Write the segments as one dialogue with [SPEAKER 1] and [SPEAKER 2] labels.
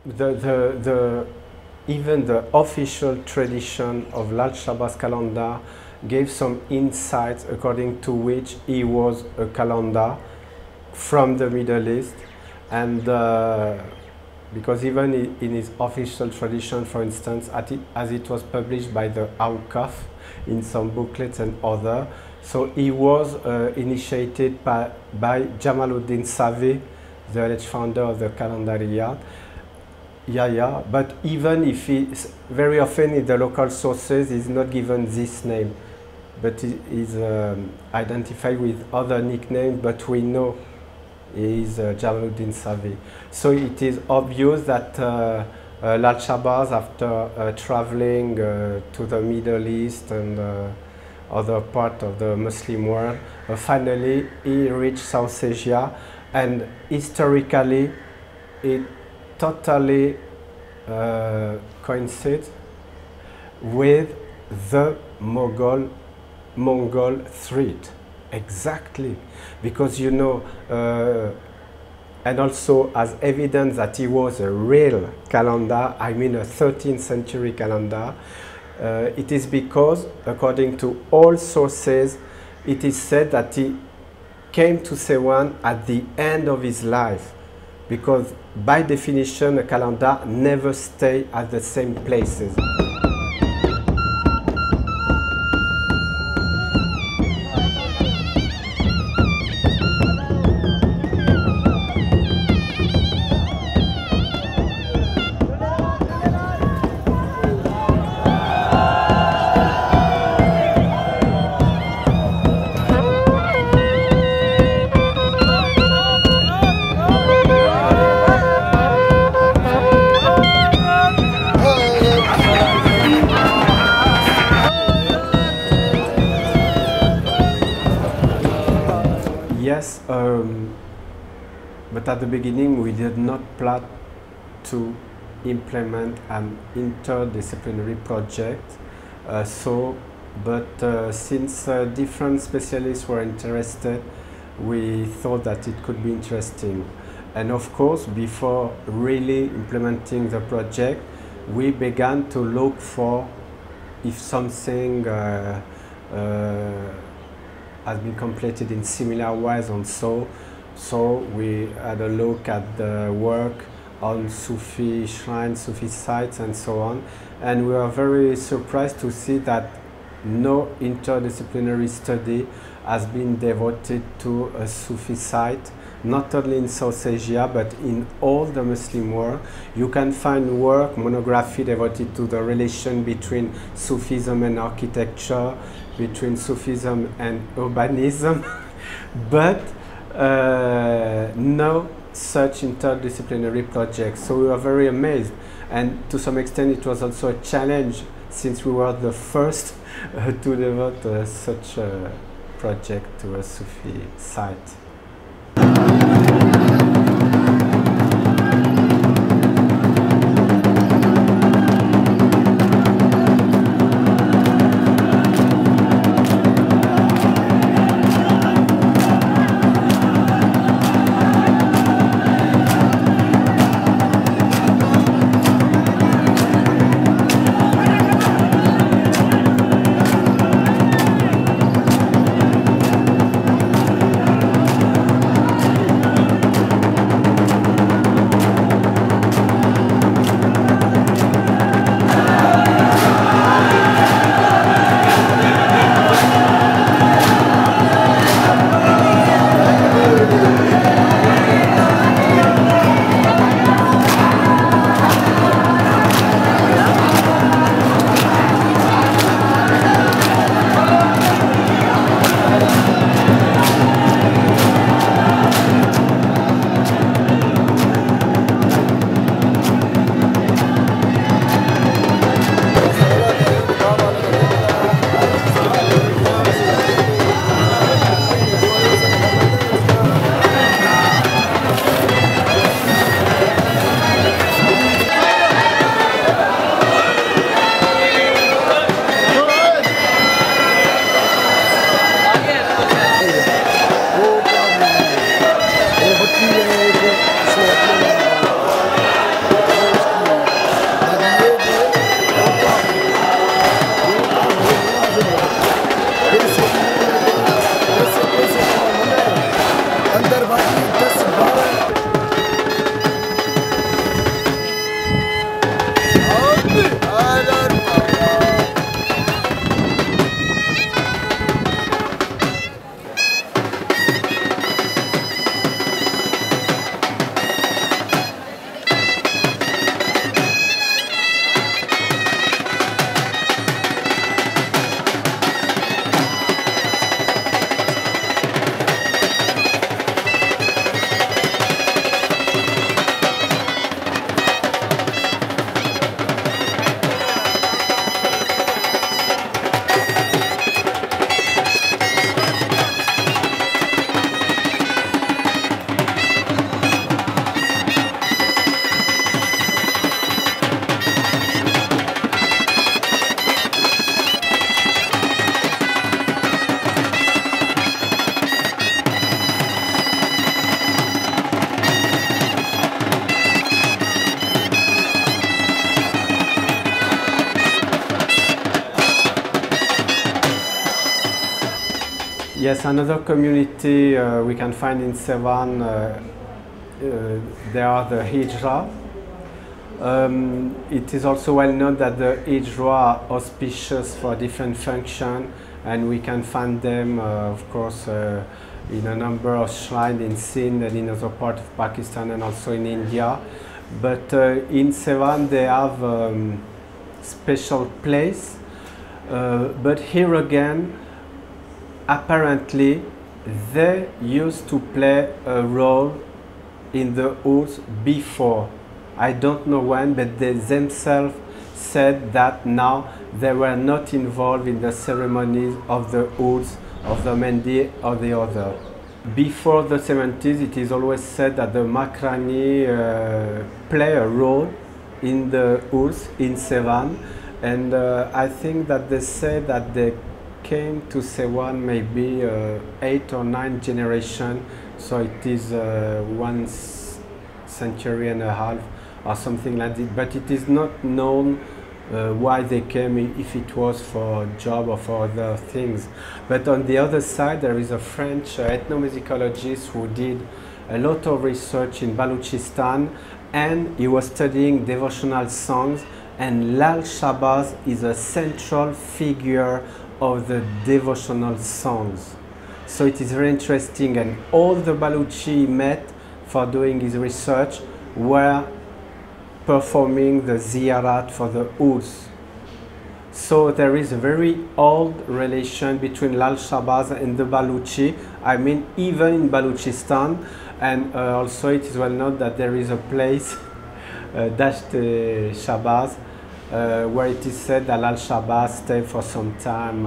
[SPEAKER 1] the even the official tradition of Lal Shabazz calendar gave some insights according to which he was a calendar from the Middle East, and because even in his official tradition, for instance, as it was published by the Awqaf in some booklets and other, so he was initiated by Jamaluddin Savi, the alleged founder of the Kalendariyat. Yeah, but even if very often in the local sources is not given this name, but he is identified with other nicknames, but we know he is Jamaluddin Savi. So it is obvious that Lal Shabazz, after traveling to the Middle East and other part of the Muslim world, finally he reached South Asia, and historically it totally coincides with the Mongol threat. Exactly, because you know, and also as evidence that he was a real calendar, I mean a 13th century calendar, it is because, according to all sources, it is said that he came to Sehwan at the end of his life, because by definition a calendar never stays at the same places. Yes, but at the beginning we did not plan to implement an interdisciplinary project. Since different specialists were interested, we thought that it could be interesting. And of course, before really implementing the project, we began to look for if something has been completed in similar ways, and so we had a look at the work on Sufi shrines, Sufi sites, and so on, and we were very surprised to see that no interdisciplinary study has been devoted to a Sufi site, not only in South Asia but in all the Muslim world. You can find work, monography devoted to the relation between Sufism and architecture, between Sufism and urbanism, but no such interdisciplinary project. So we were very amazed, and to some extent it was also a challenge, since we were the first to devote such a project to a Sufi site. Yes, another community we can find in Sehwan, they are the Hijra. It is also well known that the Hijra are auspicious for different functions, and we can find them, of course, in a number of shrines in Sindh and in other parts of Pakistan and also in India. But in Sehwan they have special place. But here again, apparently they used to play a role in the Ours before. I don't know when, but they themselves said that now they were not involved in the ceremonies of the Ours, of the Mendi or the other. Before the 70s, it is always said that the Makrani play a role in the Ours in Sehwan, and I think that they say that they came to Sehwan maybe 8 or 9 generations, so it is 1 century and a half or something like that, but it is not known why they came, if it was for a job or for other things. But on the other side, there is a French ethnomusicologist who did a lot of research in Balochistan, and he was studying devotional songs, and Lal Shabazz is a central figure of the devotional songs. So it is very interesting, and all the Baluchi met for doing his research were performing the ziyarat for the Ours. So there is a very old relation between Lal Shabazz and the Baluchi, I mean even in Balochistan, and also it is well known that there is a place, Dasht Shabazz, where it is said that Lal Shabazz stayed for some time,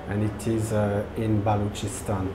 [SPEAKER 1] and it is in Balochistan.